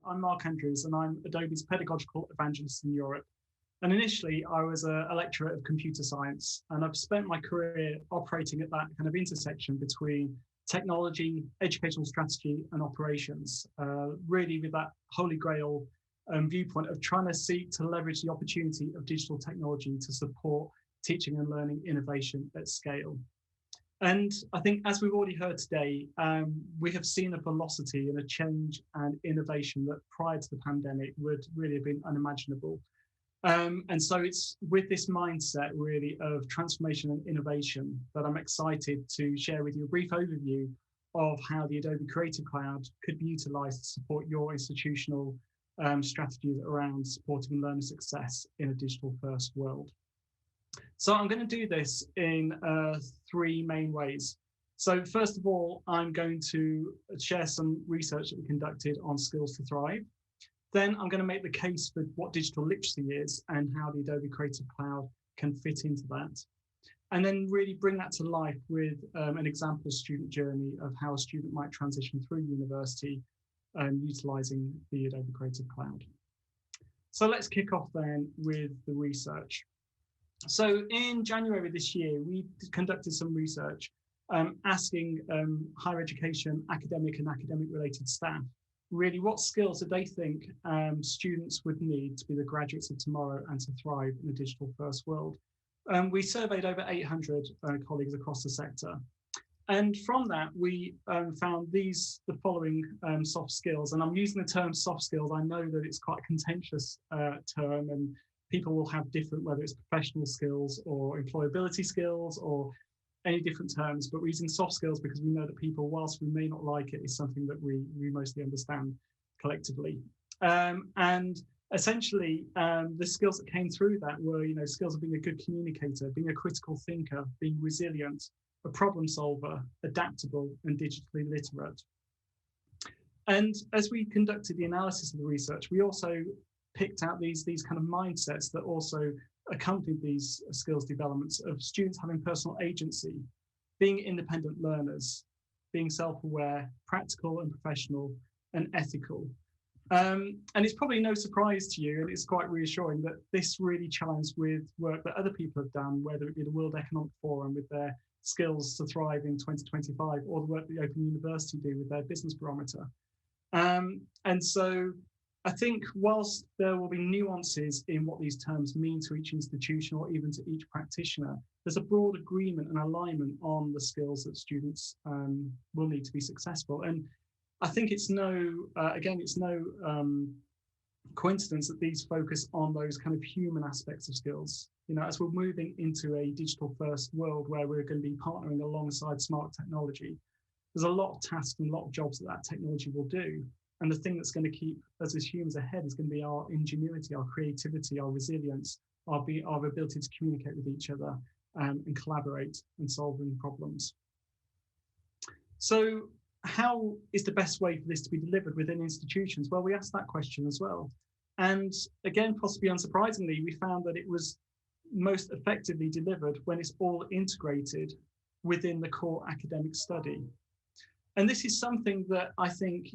I'm Mark Andrews, and I'm Adobe's pedagogical evangelist in Europe. And initially, I was a lecturer of computer science, and I've spent my career operating at that kind of intersection between technology, educational strategy, and operations, really with that holy grail viewpoint of trying to seek to leverage the opportunity of digital technology to support teaching and learning innovation at scale. And I think, as we've already heard today, we have seen a velocity and a change and innovation that prior to the pandemic would really have been unimaginable. And so it's with this mindset really of transformation and innovation that I'm excited to share with you a brief overview of how the Adobe Creative Cloud could be utilized to support your institutional strategies around supporting learner success in a digital first world. So I'm going to do this in three main ways. So first of all, I'm going to share some research that we conducted on skills to thrive. Then I'm going to make the case for what digital literacy is and how the Adobe Creative Cloud can fit into that. And then really bring that to life with an example student journey of how a student might transition through university utilizing the Adobe Creative Cloud. So let's kick off then with the research. So in January this year, we conducted some research asking higher education, academic and academic related staff, really what skills do they think students would need to be the graduates of tomorrow and to thrive in a digital first world. We surveyed over 800 colleagues across the sector. And from that, we found the following soft skills. And I'm using the term soft skills. I know that it's quite a contentious term, and people will have different, whether it's professional skills or employability skills or any different terms, but we're using soft skills because we know that people, whilst we may not like it, is something that we mostly understand collectively. And essentially, the skills that came through that were, skills of being a good communicator, being a critical thinker, being resilient, a problem solver, adaptable, and digitally literate. And as we conducted the analysis of the research, we also picked out these kind of mindsets that also accompanied these skills developments of students having personal agency, being independent learners, being self-aware, practical and professional, and ethical. And it's probably no surprise to you, and it's quite reassuring that this really challenged with work that other people have done, whether it be the World Economic Forum with their skills to thrive in 2025, or the work that the Open University do with their business barometer. And so I think whilst there will be nuances in what these terms mean to each institution or even to each practitioner, there's a broad agreement and alignment on the skills that students will need to be successful. And I think it's no coincidence that these focus on those kind of human aspects of skills. As we're moving into a digital first world where we're going to be partnering alongside smart technology, there's a lot of tasks and a lot of jobs that technology will do. And the thing that's going to keep us as humans ahead is going to be our ingenuity, our creativity, our resilience, our ability to communicate with each other and collaborate and solving problems. So how is the best way for this to be delivered within institutions? Well, we asked that question as well. And again, possibly unsurprisingly, we found that it was most effectively delivered when it's all integrated within the core academic study. And this is something that I think,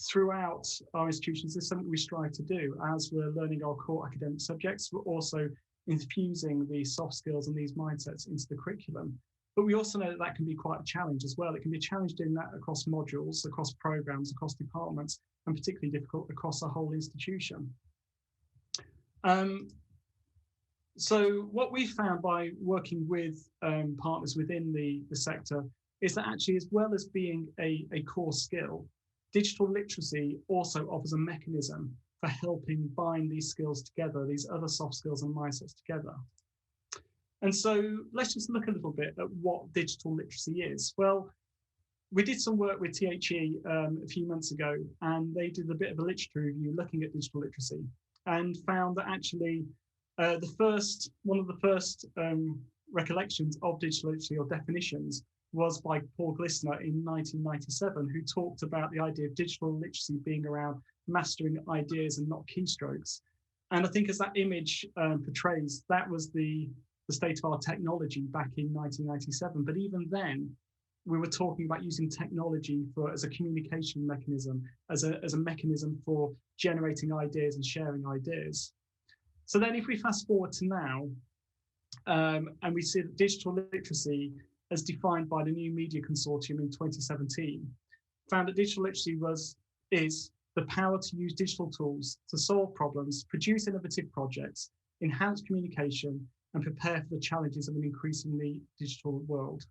throughout our institutions, this is something we strive to do as we're learning our core academic subjects. We're also infusing these soft skills and these mindsets into the curriculum. But we also know that can be quite a challenge as well. It can be a challenge doing that across modules, across programs, across departments, and particularly difficult across a whole institution. So what we found by working with partners within the sector is that actually, as well as being a core skill, digital literacy also offers a mechanism for helping bind these skills together, these other soft skills and mindsets together. And so let's just look a little bit at what digital literacy is. Well, we did some work with THE a few months ago, and they did a bit of a literature review looking at digital literacy and found that actually one of the first recollections of digital literacy or definitions was by Paul Glissner in 1997, who talked about the idea of digital literacy being around mastering ideas and not keystrokes. And I think as that image portrays, that was the state of our technology back in 1997. But even then, we were talking about using technology as a communication mechanism, as a mechanism for generating ideas and sharing ideas. So then if we fast forward to now, and we see that digital literacy, as defined by the New Media Consortium in 2017, found that digital literacy is the power to use digital tools to solve problems, produce innovative projects, enhance communication, and prepare for the challenges of an increasingly digital world.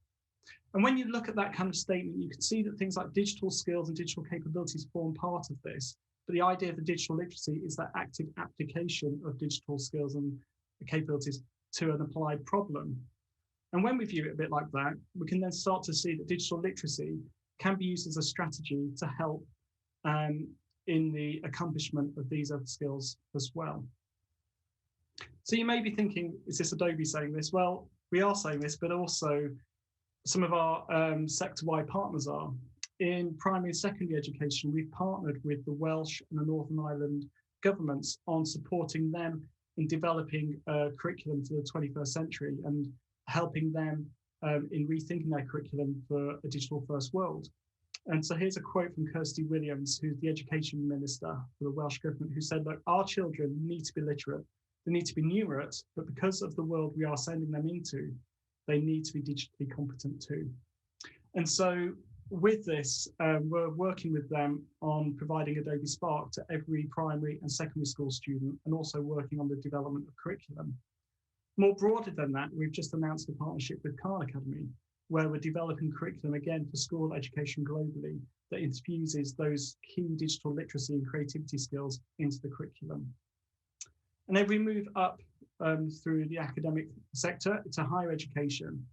And when you look at that kind of statement, you can see that things like digital skills and digital capabilities form part of this. But the idea of the digital literacy is that active application of digital skills and capabilities to an applied problem. And when we view it a bit like that, we can then start to see that digital literacy can be used as a strategy to help in the accomplishment of these other skills as well. So you may be thinking, is this Adobe saying this? Well, we are saying this, but also some of our sector-wide partners are. In primary and secondary education, we've partnered with the Welsh and the Northern Ireland governments on supporting them in developing a curriculum for the 21st century and helping them in rethinking their curriculum for a digital first world. And so here's a quote from Kirsty Williams, who's the education minister for the Welsh government, who said, look, our children need to be literate. They need to be numerate, but because of the world we are sending them into, they need to be digitally competent too. And so with this, we're working with them on providing Adobe Spark to every primary and secondary school student, and also working on the development of curriculum. More broadly than that, we've just announced a partnership with Khan Academy, where we're developing curriculum again for school education globally that infuses those key digital literacy and creativity skills into the curriculum. And then we move up through the academic sector to higher education.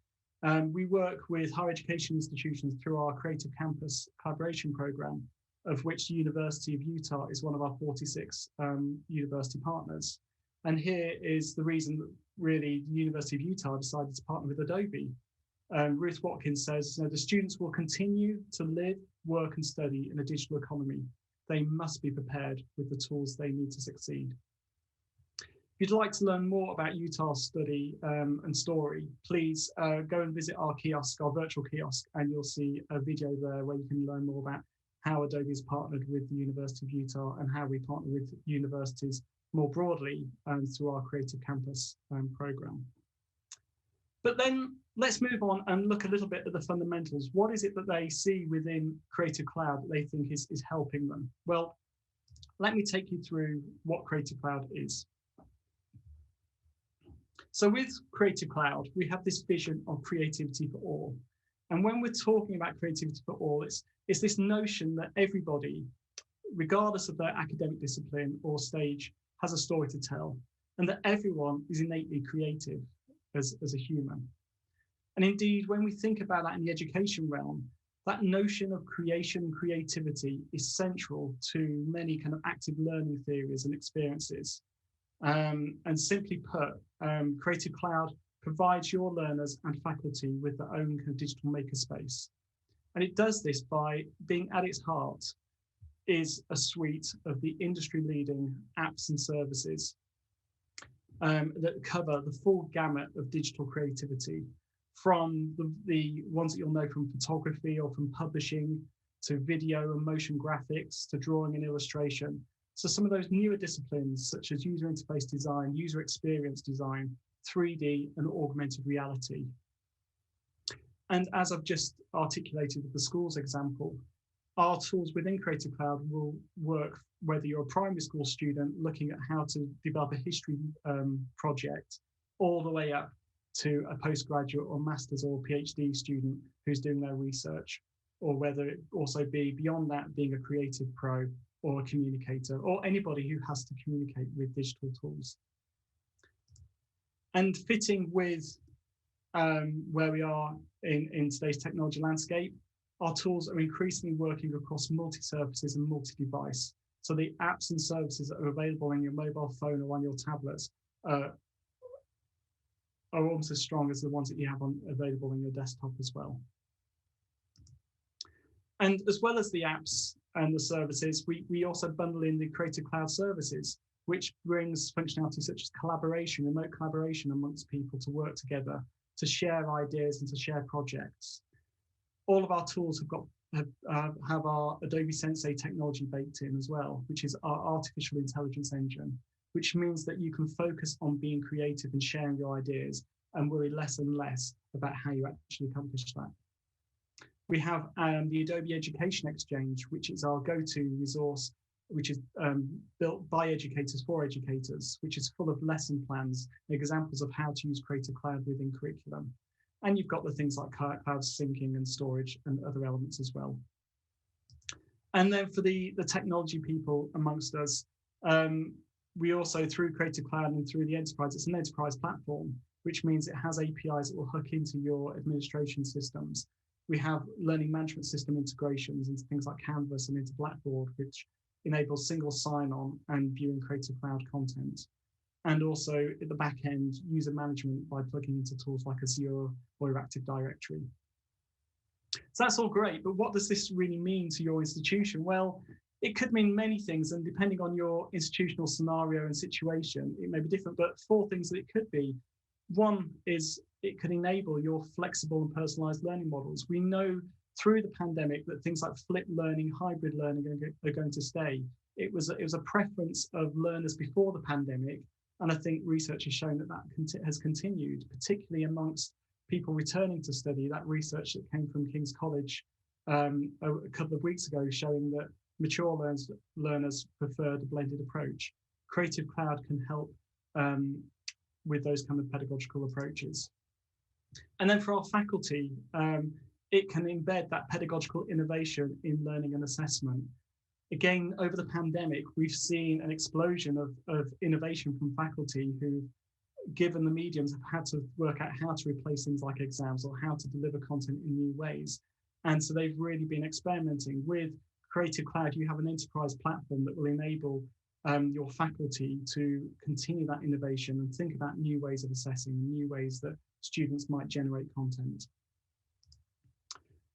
We work with higher education institutions through our Creative Campus collaboration program, of which the University of Utah is one of our 46 university partners. And here is the reason that really the University of Utah decided to partner with Adobe. Ruth Watkins says, the students will continue to live, work and study in a digital economy. They must be prepared with the tools they need to succeed. If you'd like to learn more about Utah's study and story, please go and visit our kiosk, our virtual kiosk, and you'll see a video there where you can learn more about how Adobe has partnered with the University of Utah and how we partner with universities more broadly through our Creative Campus program. But then let's move on and look a little bit at the fundamentals. What is it that they see within Creative Cloud that they think is helping them? Well, let me take you through what Creative Cloud is. So with Creative Cloud, we have this vision of creativity for all. And when we're talking about creativity for all, it's this notion that everybody, regardless of their academic discipline or stage, has a story to tell, and that everyone is innately creative as a human. And indeed, when we think about that in the education realm, that notion of creation and creativity is central to many kind of active learning theories and experiences. And simply put, Creative Cloud provides your learners and faculty with their own kind of digital makerspace. And it does this by being at its heart is a suite of the industry-leading apps and services that cover the full gamut of digital creativity, from the ones that you'll know from photography or from publishing, to video and motion graphics, to drawing and illustration. So some of those newer disciplines, such as user interface design, user experience design, 3D and augmented reality. And as I've just articulated with the schools example, our tools within Creative Cloud will work whether you're a primary school student looking at how to develop a history project, all the way up to a postgraduate or master's or PhD student who's doing their research, or whether it also be beyond that, being a creative pro or a communicator, or anybody who has to communicate with digital tools. And fitting with where we are in today's technology landscape, our tools are increasingly working across multi-surfaces and multi-device. So the apps and services that are available on your mobile phone or on your tablets are almost as strong as the ones that you have available on your desktop as well. And as well as the apps and the services, we also bundle in the Creative Cloud services, which brings functionality such as collaboration, remote collaboration amongst people to work together, to share ideas and to share projects. all of our tools have our Adobe Sensei technology baked in as well, which is our artificial intelligence engine, which means that you can focus on being creative and sharing your ideas and worry less and less about how you actually accomplish that. We have the Adobe Education Exchange, which is our go-to resource, which is built by educators for educators, which is full of lesson plans, examples of how to use Creative Cloud within curriculum. And you've got the things like cloud syncing and storage and other elements as well. And then for the technology people amongst us, we also, through Creative Cloud and through the enterprise, it's an enterprise platform, which means it has APIs that will hook into your administration systems. We have learning management system integrations into things like Canvas and into Blackboard, which enables single sign-on and viewing Creative Cloud content. And also at the back end, user management by plugging into tools like Azure or your Active Directory. So that's all great, but what does this really mean to your institution? Well, it could mean many things, and depending on your institutional scenario and situation, it may be different, but 4 things that it could be. One is it could enable your flexible and personalized learning models. We know through the pandemic that things like flipped learning, hybrid learning are going to stay. It was a preference of learners before the pandemic, and I think research has shown that has continued, particularly amongst people returning to study. That research that came from King's College a couple of weeks ago showing that mature learners preferred a blended approach. Creative Cloud can help with those kind of pedagogical approaches. And then for our faculty, it can embed that pedagogical innovation in learning and assessment. Again, over the pandemic, we've seen an explosion of innovation from faculty who, given the mediums, have had to work out how to replace things like exams or how to deliver content in new ways. And so they've really been experimenting. With Creative Cloud, you have an enterprise platform that will enable your faculty to continue that innovation and think about new ways of assessing, new ways that students might generate content.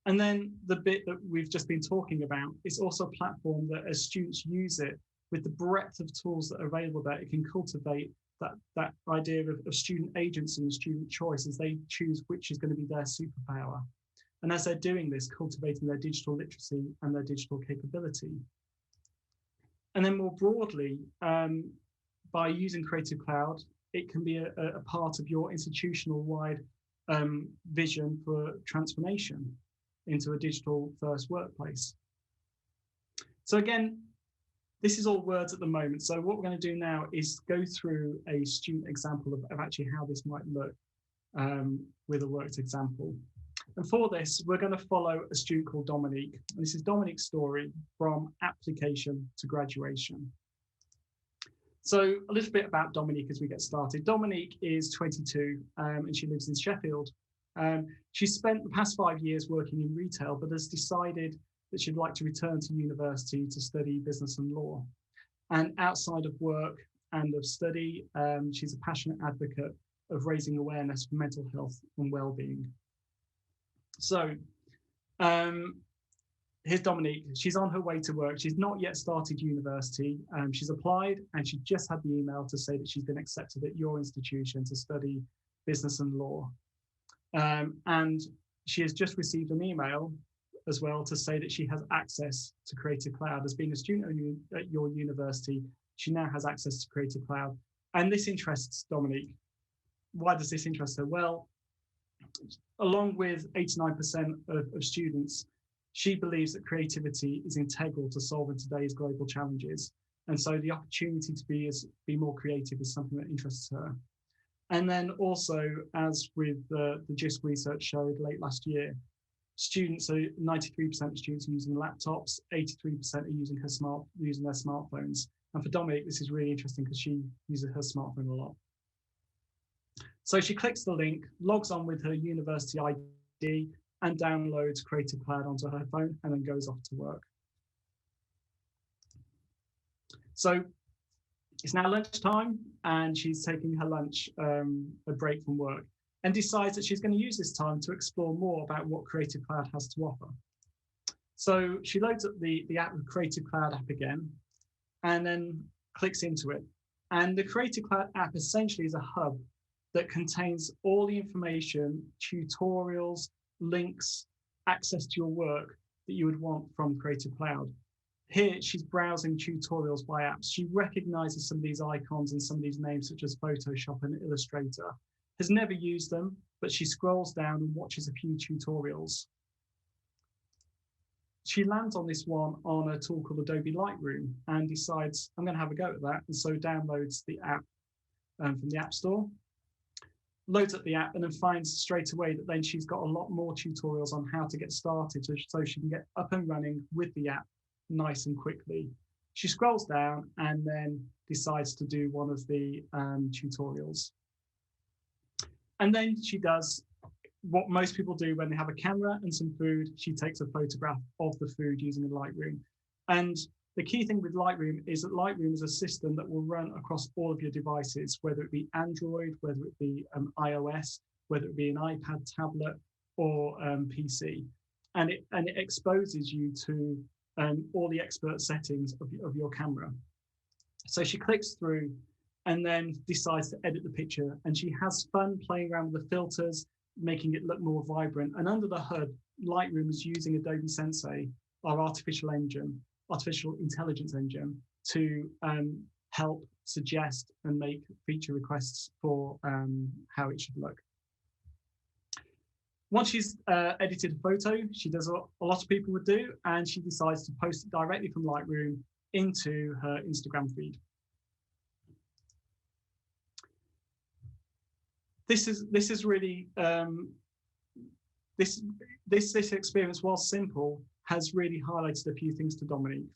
And then the bit that we've just been talking about is also a platform that as students use it, with the breadth of tools that are available there, it can cultivate that idea of student agency and student choice as they choose which is going to be their superpower. And as they're doing this, cultivating their digital literacy and their digital capability. And then more broadly, by using Creative Cloud, it can be a part of your institutional wide vision for transformation into a digital first workplace. So again, this is all words at the moment. So what we're going to do now is go through a student example of actually how this might look with a worked example. And for this, we're going to follow a student called Dominique. And this is Dominique's story from application to graduation. So a little bit about Dominique as we get started. Dominique is 22 and she lives in Sheffield. She's spent the past 5 years working in retail, but has decided that she'd like to return to university to study business and law. And outside of work and of study, she's a passionate advocate of raising awareness for mental health and well-being. So here's Dominique. She's on her way to work. She's not yet started university. She's applied and she just had the email to say that she's been accepted at your institution to study business and law. And she has just received an email as well to say that she has access to Creative Cloud. As being a student at your university, she now has access to Creative Cloud. And this interests Dominique. Why does this interest her? Well, along with 89% of students, she believes that creativity is integral to solving today's global challenges. And so the opportunity to be more creative is something that interests her. And then also, as with the GIST research showed late last year, students, so 93% of students are using laptops, 83% are using their smartphones. And for Dominique, this is really interesting because she uses her smartphone a lot. So she clicks the link, logs on with her university ID, and downloads Creative Cloud onto her phone, and then goes off to work. So it's now lunchtime, and she's taking her lunch, a break from work, and decides that she's going to use this time to explore more about what Creative Cloud has to offer. So she loads up the Creative Cloud app again, and then clicks into it. And the Creative Cloud app essentially is a hub that contains all the information, tutorials, links, access to your work that you would want from Creative Cloud. Here, she's browsing tutorials by apps. She recognizes some of these icons and some of these names, such as Photoshop and Illustrator. Has never used them, but she scrolls down and watches a few tutorials. She lands on this one on a tool called Adobe Lightroom and decides, I'm going to have a go at that. And so downloads the app from the App Store, loads up the app, and then finds straight away that then she's got a lot more tutorials on how to get started, so she can get up and running with the app nice and quickly. She scrolls down and then decides to do one of the tutorials. And then she does what most people do when they have a camera and some food. She takes a photograph of the food using a Lightroom. And the key thing with Lightroom is that Lightroom is a system that will run across all of your devices, whether it be Android, whether it be iOS, whether it be an iPad, tablet, or PC. And it exposes you to all the expert settings of your camera. So she clicks through and then decides to edit the picture. And she has fun playing around with the filters, making it look more vibrant. And under the hood, Lightroom is using Adobe Sensei, our artificial intelligence engine, to help suggest and make feature requests for how it should look. Once she's edited a photo, she does what a lot of people would do, and she decides to post it directly from Lightroom into her Instagram feed. This is really this experience, while simple, has really highlighted a few things to Dominique.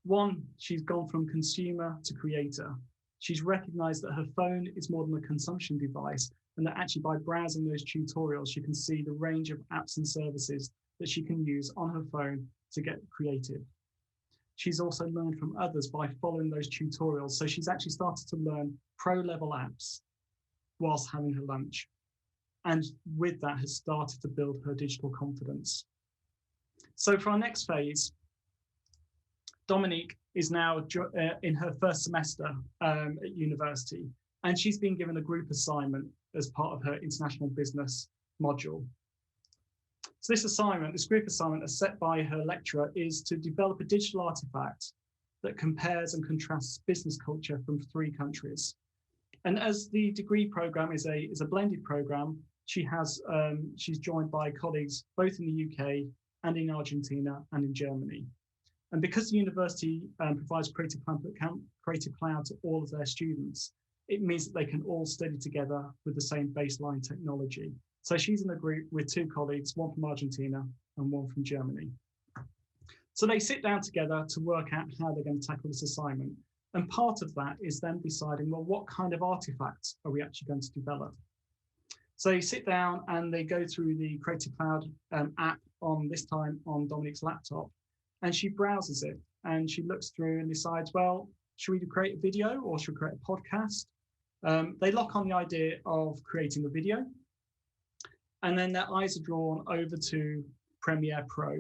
One, she's gone from consumer to creator. She's recognized that her phone is more than a consumption device, and that actually by browsing those tutorials, she can see the range of apps and services that she can use on her phone to get creative. She's also learned from others by following those tutorials. So she's actually started to learn pro-level apps whilst having her lunch. And with that has started to build her digital confidence. So for our next phase, Dominique is now in her first semester at university, and she's been given a group assignment as part of her international business module. So this group assignment as set by her lecturer, is to develop a digital artifact that compares and contrasts business culture from 3 countries. And as the degree program is a blended program, she's joined by colleagues both in the UK and in Argentina and in Germany. And because the university provides Creative Cloud to all of their students, it means that they can all study together with the same baseline technology. So she's in a group with 2 colleagues, one from Argentina and one from Germany. So they sit down together to work out how they're going to tackle this assignment. And part of that is them deciding, well, what kind of artifacts are we actually going to develop? So they sit down and they go through the Creative Cloud app this time on Dominique's laptop, and she browses it and she looks through and decides, well, should we create a video or should we create a podcast? They lock on the idea of creating a video, and then their eyes are drawn over to Premiere Pro.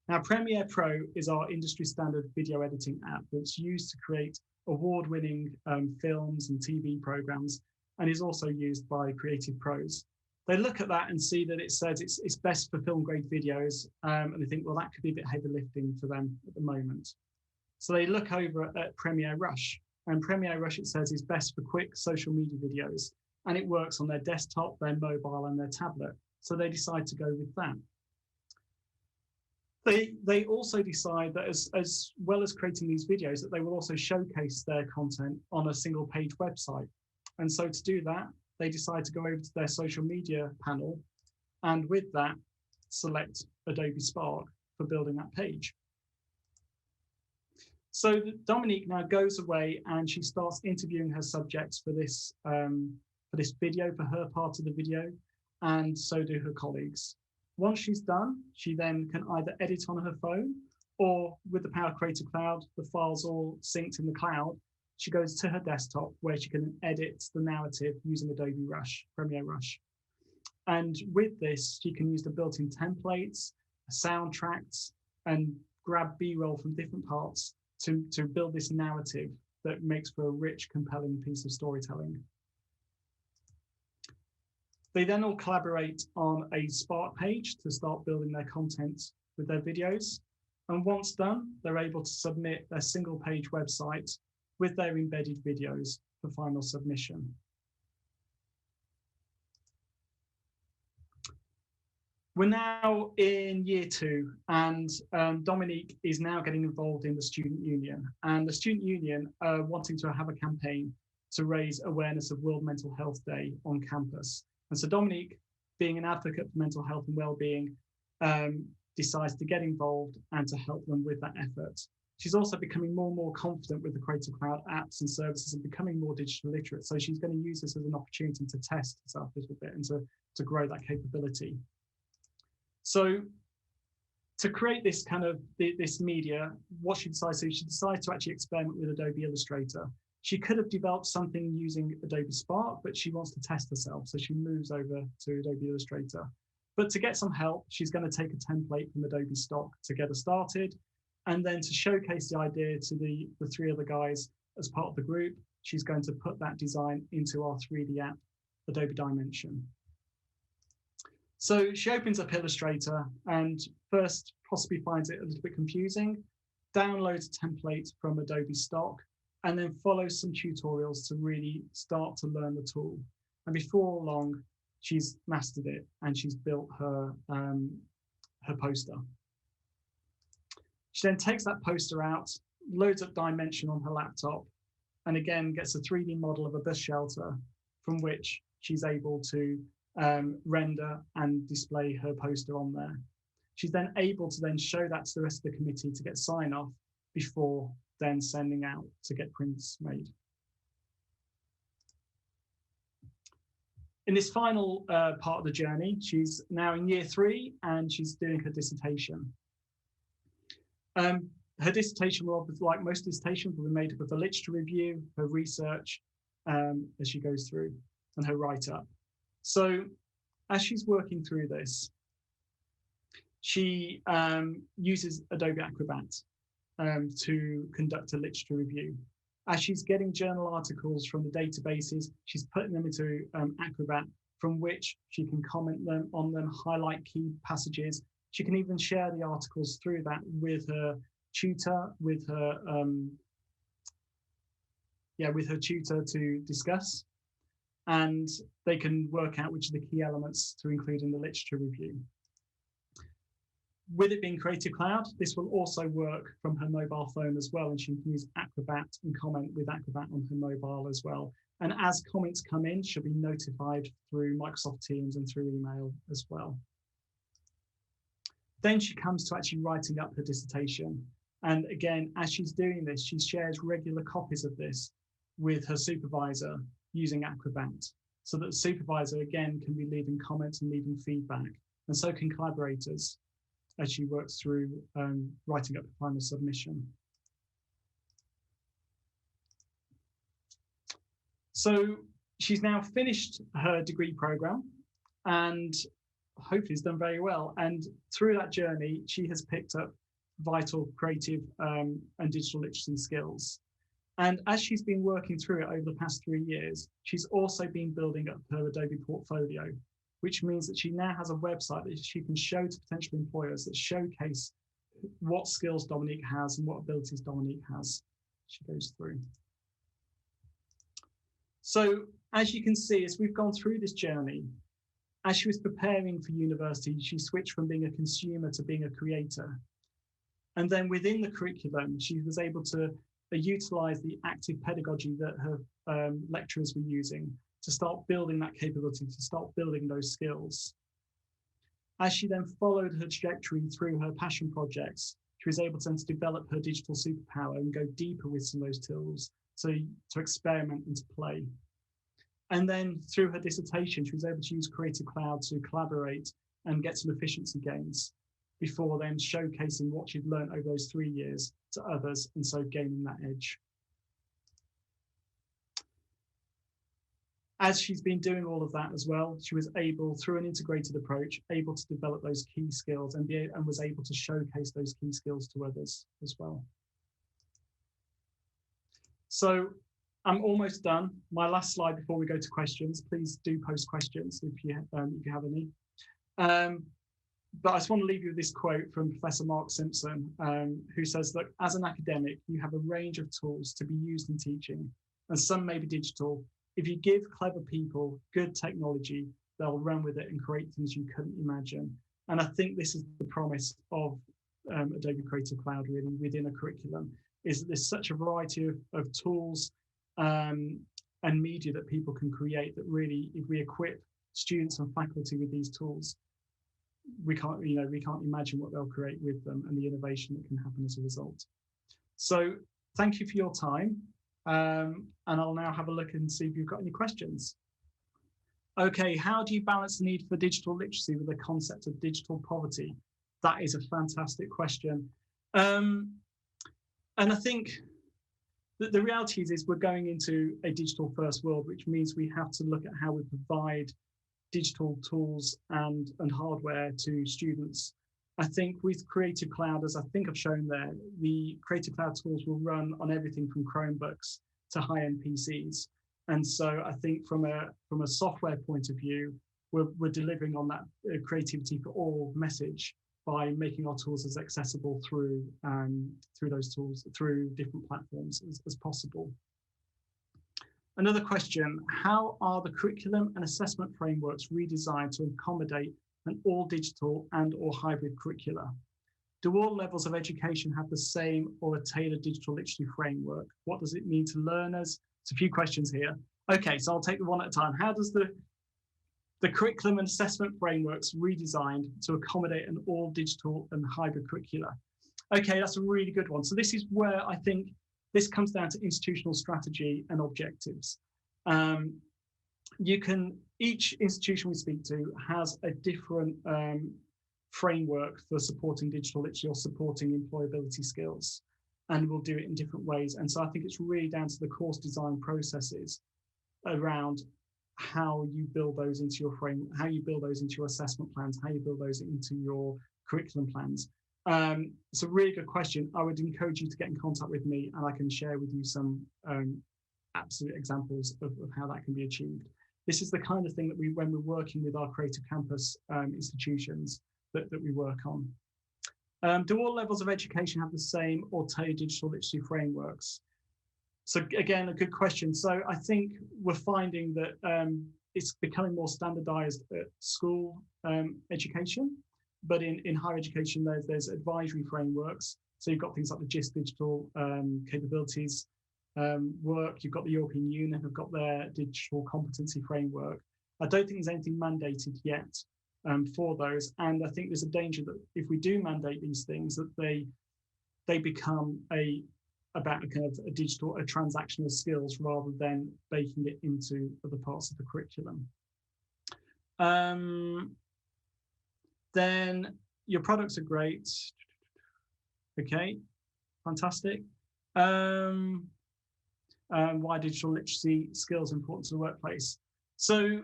Now, Premiere Pro is our industry standard video editing app that's used to create award-winning films and TV programs, and is also used by creative pros. They look at that and see that it says it's best for film grade videos, and they think, well, that could be a bit heavy lifting for them at the moment. So they look over at Premiere Rush, and Premiere Rush, it says, is best for quick social media videos, and it works on their desktop, their mobile, and their tablet. So they decide to go with that. They also decide that as well as creating these videos, that they will also showcase their content on a single page website. And so to do that, they decide to go over to their social media panel, and with that, select Adobe Spark for building that page. So Dominique now goes away and she starts interviewing her subjects for this video, for her part of the video, and so do her colleagues. Once she's done, she then can either edit on her phone, or with the power of Creative Cloud, the files all synced in the cloud, she goes to her desktop where she can edit the narrative using Adobe Rush, Premiere Rush. And with this, she can use the built-in templates, soundtracks, and grab B-roll from different parts to build this narrative that makes for a rich, compelling piece of storytelling. They then all collaborate on a Spark page to start building their content with their videos. And once done, they're able to submit their single page website with their embedded videos for final submission. We're now in year 2, and Dominique is now getting involved in the student union. And the student union are wanting to have a campaign to raise awareness of World Mental Health Day on campus. And so Dominique, being an advocate for mental health and well-being, decides to get involved and to help them with that effort. She's also becoming more and more confident with the Creative Cloud apps and services and becoming more digital literate. So she's going to use this as an opportunity to test herself a little bit and to grow that capability. So to create this kind of this media, what she decides to do, she decides to actually experiment with Adobe Illustrator. She could have developed something using Adobe Spark, but she wants to test herself. So she moves over to Adobe Illustrator. But to get some help, she's going to take a template from Adobe stock to get her started. And then to showcase the idea to the 3 other guys as part of the group, she's going to put that design into our 3D app, Adobe Dimension. So she opens up Illustrator and first possibly finds it a little bit confusing, downloads a template from Adobe stock, and then follows some tutorials to really start to learn the tool. And before long, she's mastered it and she's built her poster. She then takes that poster out, loads up Dimension on her laptop, and again gets a 3D model of a bus shelter from which she's able to render and display her poster on there. She's then able to then show that to the rest of the committee to get sign off before then sending out to get prints made. In this final part of the journey, she's now in year 3 and she's doing her dissertation. Her dissertation will, like most dissertations, will be made up of a literature review, her research as she goes through, and her write-up. So as she's working through this, she uses Adobe Acrobat to conduct a literature review. As she's getting journal articles from the databases, she's putting them into Acrobat, from which she can comment on them, highlight key passages. She can even share the articles through that with her tutor, with her tutor to discuss, and they can work out which are the key elements to include in the literature review. With it being Creative Cloud, this will also work from her mobile phone as well, and she can use Acrobat and comment with Acrobat on her mobile as well. And as comments come in, she'll be notified through Microsoft Teams and through email as well. Then she comes to actually writing up her dissertation. And again, as she's doing this, she shares regular copies of this with her supervisor using Acrobat, so that the supervisor, again, can be leaving comments and leaving feedback, and so can collaborators as she works through writing up the final submission. So she's now finished her degree program and hopefully has done very well. And through that journey, she has picked up vital creative and digital literacy skills. And as she's been working through it over the past 3 years, she's also been building up her Adobe Portfolio, which means that she now has a website that she can show to potential employers that showcase what skills Dominique has and what abilities Dominique has. She goes through. So as you can see, as we've gone through this journey, as she was preparing for university, she switched from being a consumer to being a creator. And then within the curriculum, she was able to utilize the active pedagogy that her lecturers were using to start building that capability, to start building those skills. As she then followed her trajectory through her passion projects, she was able to develop her digital superpower and go deeper with some of those tools to experiment and to play. And then through her dissertation, she was able to use Creative Cloud to collaborate and get some efficiency gains before then showcasing what she'd learned over those 3 years to others, and so gaining that edge. As she's been doing all of that as well, she was able, through an integrated approach, able to develop those key skills and was able to showcase those key skills to others as well. So I'm almost done. My last slide before we go to questions. Please do post questions if you have any. But I just want to leave you with this quote from Professor Mark Simpson, who says that as an academic, you have a range of tools to be used in teaching, and some may be digital. If you give clever people good technology, they'll run with it and create things you couldn't imagine. And I think this is the promise of Adobe Creative Cloud really within a curriculum, is that there's such a variety of tools and media that people can create that really, if we equip students and faculty with these tools, we can't imagine what they'll create with them and the innovation that can happen as a result. So thank you for your time. And I'll now have a look and see if you've got any questions. Okay, how do you balance the need for digital literacy with the concept of digital poverty? That is a fantastic question. And I think that the reality is we're going into a digital first world, which means we have to look at how we provide digital tools and hardware to students. I think with Creative Cloud, as I think I've shown there, the Creative Cloud tools will run on everything from Chromebooks to high-end PCs. And so I think from a software point of view, we're delivering on that creativity for all message by making our tools as accessible through those tools, through different platforms as possible. Another question, how are the curriculum and assessment frameworks redesigned to accommodate an all digital and or hybrid curricula? Do all levels of education have the same or a tailored digital literacy framework? What does it mean to learners? There's a few questions here. Okay, so I'll take them one at a time. How does the curriculum and assessment frameworks redesigned to accommodate an all digital and hybrid curricula? Okay, that's a really good one. So this is where I think this comes down to institutional strategy and objectives. Each institution we speak to has a different framework for supporting digital literacy or supporting employability skills, and we'll do it in different ways. And so I think it's really down to the course design processes around how you build those into your frame, how you build those into your assessment plans, how you build those into your curriculum plans. It's a really good question. I would encourage you to get in contact with me and I can share with you some absolute examples of how that can be achieved. This is the kind of thing that when we're working with our Creative Campus institutions that we work on. Do all levels of education have the same or tailored digital literacy frameworks? So again, a good question. So I think we're finding that it's becoming more standardized at school education. But in higher education, there's advisory frameworks. So you've got things like the GIST digital capabilities work. You've got the European Union have got their digital competency framework. I don't think there's anything mandated yet for those. And I think there's a danger that if we do mandate these things, that they become about a kind of a transactional skills rather than baking it into other parts of the curriculum. Then your products are great. Okay, fantastic. Why digital literacy skills important to the workplace? So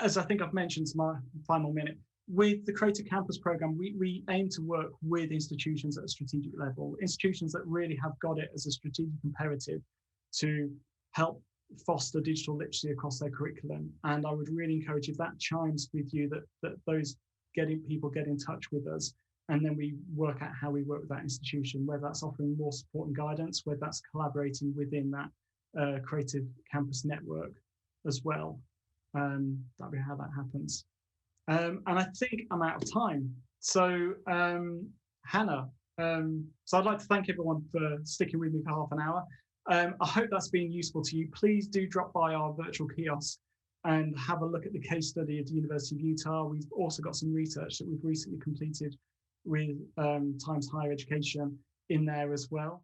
as I think I've mentioned, it's my final minute, with the Creative Campus program, we aim to work with institutions at a strategic level, institutions that really have got it as a strategic imperative to help foster digital literacy across their curriculum. And I would really encourage, if that chimes with you, that those people get in touch with us, and then we work out how we work with that institution, whether that's offering more support and guidance, whether that's collaborating within that Creative Campus network as well. That'll be how that happens. And I think I'm out of time. So Hannah, so I'd like to thank everyone for sticking with me for half an hour. I hope that's been useful to you. Please do drop by our virtual kiosk and have a look at the case study of the University of Utah. We've also got some research that we've recently completed with Times Higher Education in there as well.